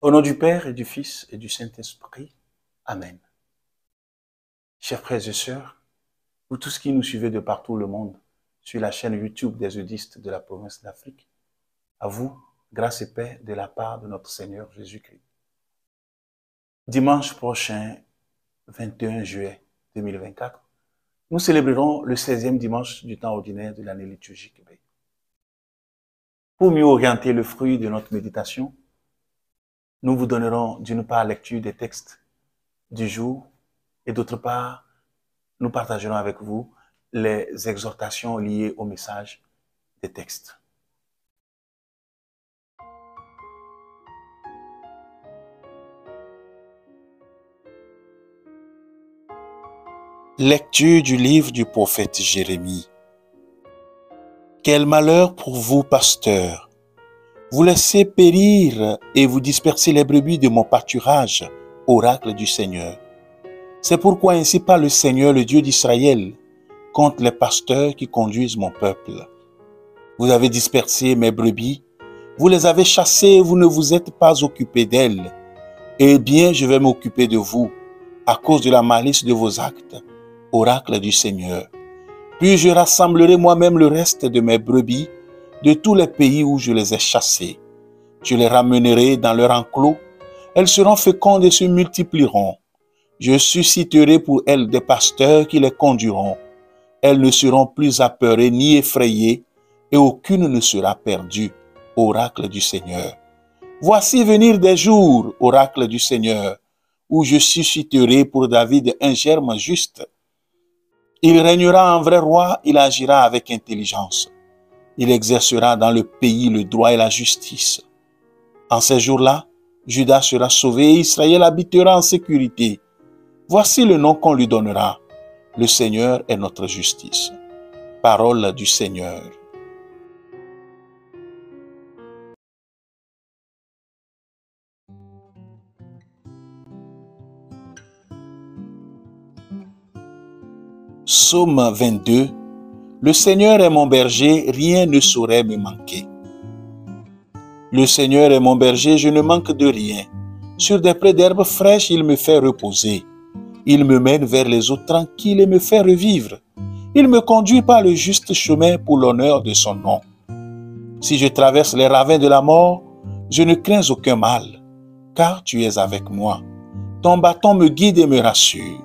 Au nom du Père et du Fils et du Saint-Esprit. Amen. Chers frères et sœurs, vous tous qui nous suivez de partout le monde, sur la chaîne YouTube des eudistes de la province d'Afrique, à vous, grâce et paix de la part de notre Seigneur Jésus-Christ. Dimanche prochain, 21 juillet 2024, nous célébrerons le 16e dimanche du temps ordinaire de l'année liturgique. Pour mieux orienter le fruit de notre méditation, nous vous donnerons d'une part lecture des textes du jour et d'autre part, nous partagerons avec vous les exhortations liées au message des textes. Lecture du livre du prophète Jérémie. Quel malheur pour vous, pasteurs! Vous laissez périr et vous dispersez les brebis de mon pâturage, oracle du Seigneur. C'est pourquoi ainsi parle le Seigneur, le Dieu d'Israël, contre les pasteurs qui conduisent mon peuple. Vous avez dispersé mes brebis, vous les avez chassées, vous ne vous êtes pas occupés d'elles. Eh bien, je vais m'occuper de vous, à cause de la malice de vos actes, oracle du Seigneur. Puis je rassemblerai moi-même le reste de mes brebis de tous les pays où je les ai chassées. Je les ramènerai dans leur enclos, elles seront fécondes et se multiplieront. Je susciterai pour elles des pasteurs qui les conduiront. Elles ne seront plus apeurées ni effrayées, et aucune ne sera perdue, oracle du Seigneur. Voici venir des jours, oracle du Seigneur, où je susciterai pour David un germe juste. Il régnera en vrai roi, il agira avec intelligence. Il exercera dans le pays le droit et la justice. En ces jours-là, Juda sera sauvé et Israël habitera en sécurité. Voici le nom qu'on lui donnera. Le Seigneur est notre justice. Parole du Seigneur. Psaume 22. Le Seigneur est mon berger, rien ne saurait me manquer. Le Seigneur est mon berger, je ne manque de rien. Sur des prés d'herbes fraîches, il me fait reposer. Il me mène vers les eaux tranquilles et me fait revivre. Il me conduit par le juste chemin pour l'honneur de son nom. Si je traverse les ravins de la mort, je ne crains aucun mal, car tu es avec moi. Ton bâton me guide et me rassure.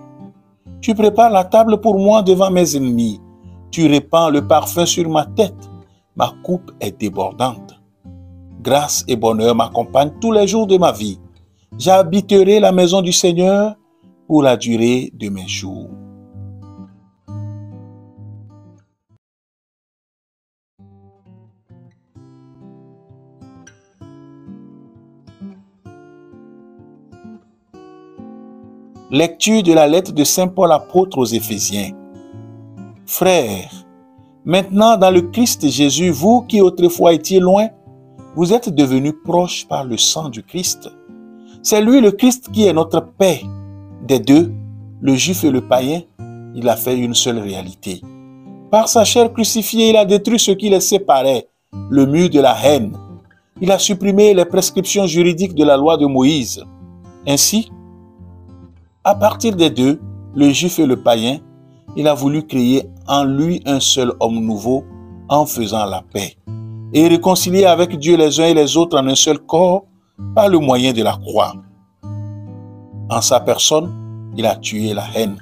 Tu prépares la table pour moi devant mes ennemis. Tu répands le parfum sur ma tête. Ma coupe est débordante. Grâce et bonheur m'accompagnent tous les jours de ma vie. J'habiterai la maison du Seigneur pour la durée de mes jours. Lecture de la lettre de Saint Paul apôtre aux Éphésiens. Frères, maintenant dans le Christ Jésus, vous qui autrefois étiez loin, vous êtes devenus proches par le sang du Christ. C'est lui le Christ qui est notre paix. Des deux, le juif et le païen, il a fait une seule réalité. Par sa chair crucifiée, il a détruit ce qui les séparait, le mur de la haine. Il a supprimé les prescriptions juridiques de la loi de Moïse. Ainsi, à partir des deux, le juif et le païen, il a voulu créer en lui un seul homme nouveau en faisant la paix et réconcilier avec Dieu les uns et les autres en un seul corps par le moyen de la croix. En sa personne, il a tué la haine.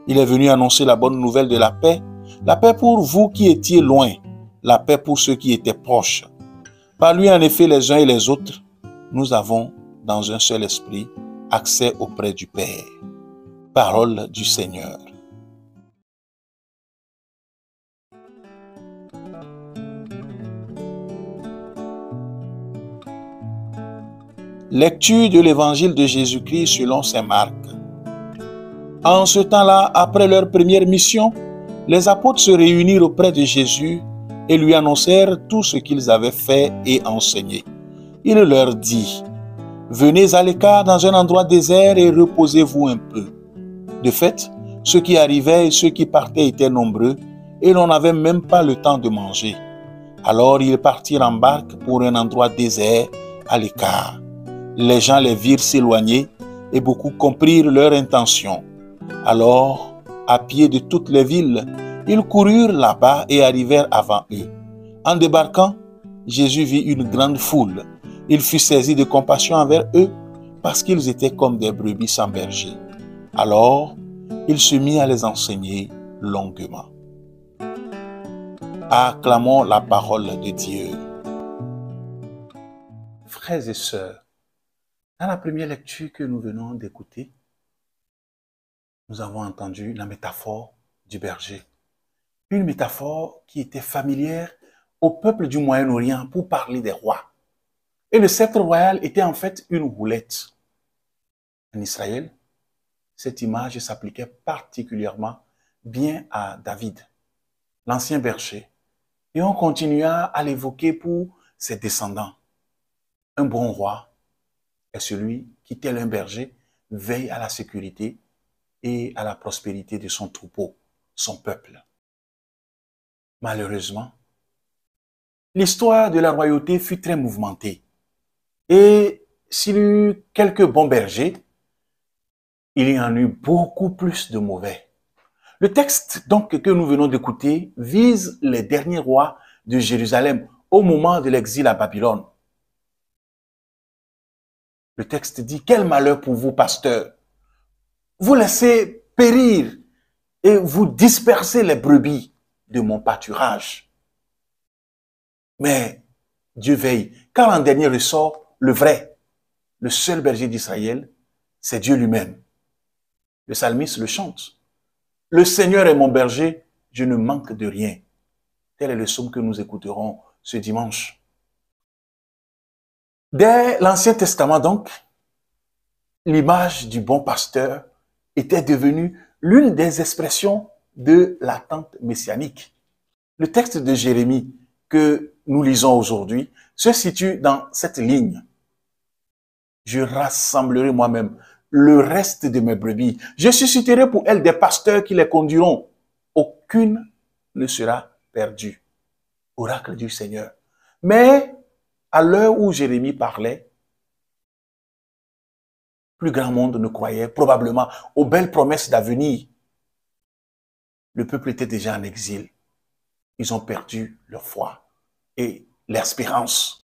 Il est venu annoncer la bonne nouvelle de la paix pour vous qui étiez loin, la paix pour ceux qui étaient proches. Par lui, en effet, les uns et les autres, nous avons, dans un seul esprit, accès auprès du Père. Parole du Seigneur. Lecture de l'Évangile de Jésus-Christ selon saint Marc. En ce temps-là, après leur première mission, les apôtres se réunirent auprès de Jésus et lui annoncèrent tout ce qu'ils avaient fait et enseigné. Il leur dit: « Venez à l'écart dans un endroit désert et reposez-vous un peu. » De fait, ceux qui arrivaient et ceux qui partaient étaient nombreux et l'on n'avait même pas le temps de manger. Alors ils partirent en barque pour un endroit désert à l'écart. Les gens les virent s'éloigner et beaucoup comprirent leur intention. Alors, à pied de toutes les villes, ils coururent là-bas et arrivèrent avant eux. En débarquant, Jésus vit une grande foule. Il fut saisi de compassion envers eux parce qu'ils étaient comme des brebis sans berger. Alors, il se mit à les enseigner longuement. Acclamons la parole de Dieu. Frères et sœurs, dans la première lecture que nous venons d'écouter, nous avons entendu la métaphore du berger. Une métaphore qui était familière au peuple du Moyen-Orient pour parler des rois. Et le sceptre royal était en fait une roulette. En Israël, cette image s'appliquait particulièrement bien à David, l'ancien berger. Et on continua à l'évoquer pour ses descendants. Un bon roi est celui qui, tel un berger, veille à la sécurité et à la prospérité de son troupeau, son peuple. Malheureusement, l'histoire de la royauté fut très mouvementée. Et s'il y eut quelques bons bergers, il y en eut beaucoup plus de mauvais. Le texte donc que nous venons d'écouter vise les derniers rois de Jérusalem au moment de l'exil à Babylone. Le texte dit, « Quel malheur pour vous, pasteurs! Vous laissez périr et vous dispersez les brebis de mon pâturage. » Mais Dieu veille, car en dernier ressort le vrai, le seul berger d'Israël, c'est Dieu lui-même. Le psalmiste le chante. « Le Seigneur est mon berger, je ne manque de rien. » Tel est le psaume que nous écouterons ce dimanche. Dès l'Ancien Testament donc, l'image du bon pasteur était devenue l'une des expressions de l'attente messianique. Le texte de Jérémie que nous lisons aujourd'hui se situe dans cette ligne. « Je rassemblerai moi-même le reste de mes brebis. Je susciterai pour elles des pasteurs qui les conduiront. Aucune ne sera perdue. » Oracle du Seigneur. Mais à l'heure où Jérémie parlait, plus grand monde ne croyait probablement aux belles promesses d'avenir. Le peuple était déjà en exil. Ils ont perdu leur foi et l'espérance.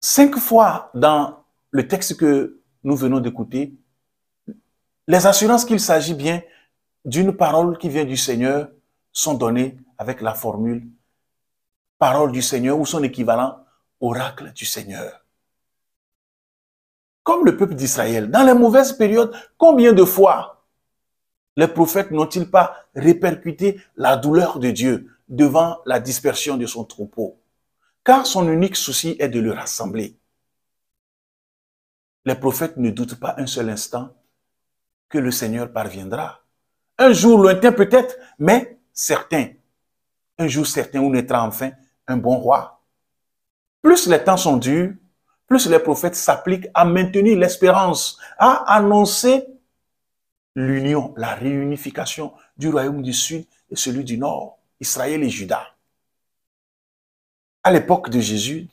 5 fois dans le texte que nous venons d'écouter, les assurances qu'il s'agit bien d'une parole qui vient du Seigneur sont données avec la formule « parole du Seigneur » ou son équivalent « oracle du Seigneur ». Comme le peuple d'Israël, dans les mauvaises périodes, combien de fois les prophètes n'ont-ils pas répercuté la douleur de Dieu devant la dispersion de son troupeau? Car son unique souci est de le rassembler. Les prophètes ne doutent pas un seul instant que le Seigneur parviendra. Un jour lointain peut-être, mais certain. Un jour certain où naîtra enfin un bon roi. Plus les temps sont durs, plus les prophètes s'appliquent à maintenir l'espérance, à annoncer l'union, la réunification du royaume du Sud et celui du Nord, Israël et Juda. À l'époque de Jésus,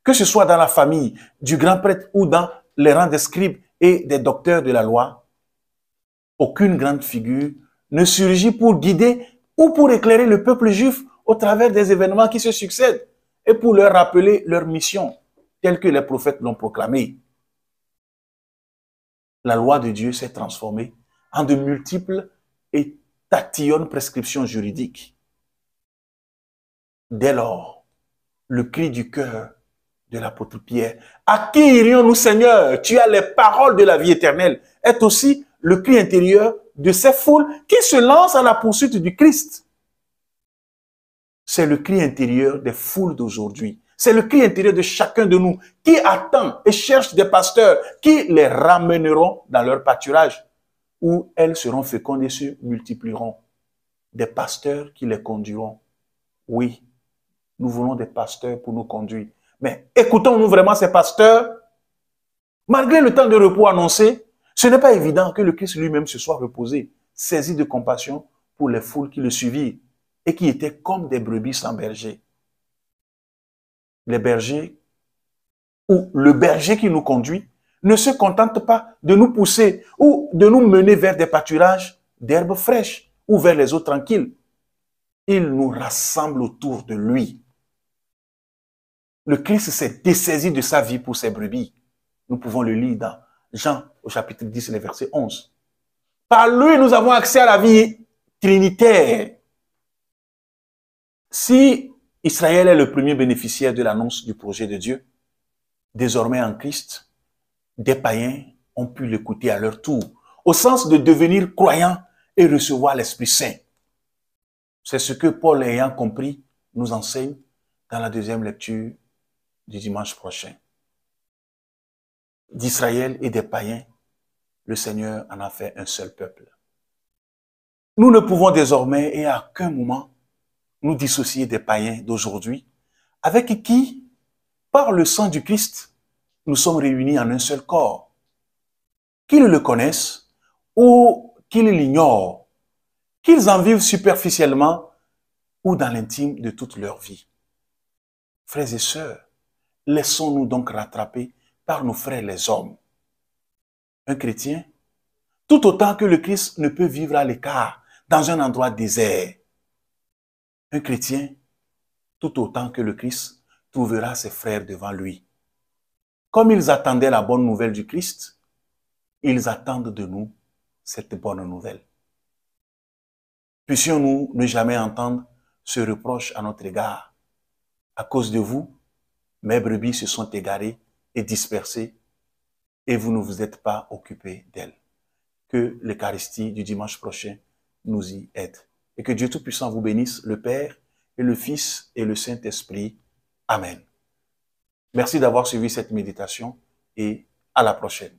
que ce soit dans la famille du grand prêtre ou dans les rangs des scribes et des docteurs de la loi, aucune grande figure ne surgit pour guider ou pour éclairer le peuple juif au travers des événements qui se succèdent et pour leur rappeler leur mission, telle que les prophètes l'ont proclamée. La loi de Dieu s'est transformée en de multiples et tatillonnes prescriptions juridiques. Dès lors, le cri du cœur de l'apôtre Pierre, « À qui irions-nous, Seigneur? Tu as les paroles de la vie éternelle », est aussi le cri intérieur de ces foules qui se lancent à la poursuite du Christ. C'est le cri intérieur des foules d'aujourd'hui. C'est le cri intérieur de chacun de nous qui attend et cherche des pasteurs qui les ramèneront dans leur pâturage où elles seront fécondes et se multiplieront. Des pasteurs qui les conduiront. Oui, nous voulons des pasteurs pour nous conduire. Mais écoutons-nous vraiment ces pasteurs? Malgré le temps de repos annoncé, ce n'est pas évident que le Christ lui-même se soit reposé, saisi de compassion pour les foules qui le suivirent et qui étaient comme des brebis sans berger. Les bergers où le berger qui nous conduit ne se contente pas de nous pousser ou de nous mener vers des pâturages d'herbes fraîches ou vers les eaux tranquilles. Il nous rassemble autour de lui. Le Christ s'est dessaisi de sa vie pour ses brebis. Nous pouvons le lire dans Jean au chapitre 10, le verset 11. Par lui, nous avons accès à la vie trinitaire. Si Israël est le premier bénéficiaire de l'annonce du projet de Dieu, désormais en Christ, des païens ont pu l'écouter à leur tour, au sens de devenir croyants et recevoir l'Esprit Saint. C'est ce que Paul, ayant compris, nous enseigne dans la deuxième lecture du dimanche prochain. D'Israël et des païens, le Seigneur en a fait un seul peuple. Nous ne pouvons désormais et à aucun moment nous dissocier des païens d'aujourd'hui, avec qui, par le sang du Christ, nous sommes réunis en un seul corps. Qu'ils le connaissent ou qu'ils l'ignorent, qu'ils en vivent superficiellement ou dans l'intime de toute leur vie. Frères et sœurs, laissons-nous donc rattraper par nos frères les hommes. Un chrétien, tout autant que le Christ ne peut vivre à l'écart, dans un endroit désert. Un chrétien, tout autant que le Christ, trouvera ses frères devant lui. Comme ils attendaient la bonne nouvelle du Christ, ils attendent de nous cette bonne nouvelle. Puissions-nous ne jamais entendre ce reproche à notre égard. À cause de vous, mes brebis se sont égarées et dispersées et vous ne vous êtes pas occupés d'elles. Que l'Eucharistie du dimanche prochain nous y aide. Et que Dieu Tout-Puissant vous bénisse, le Père et le Fils et le Saint-Esprit. Amen. Merci d'avoir suivi cette méditation et à la prochaine.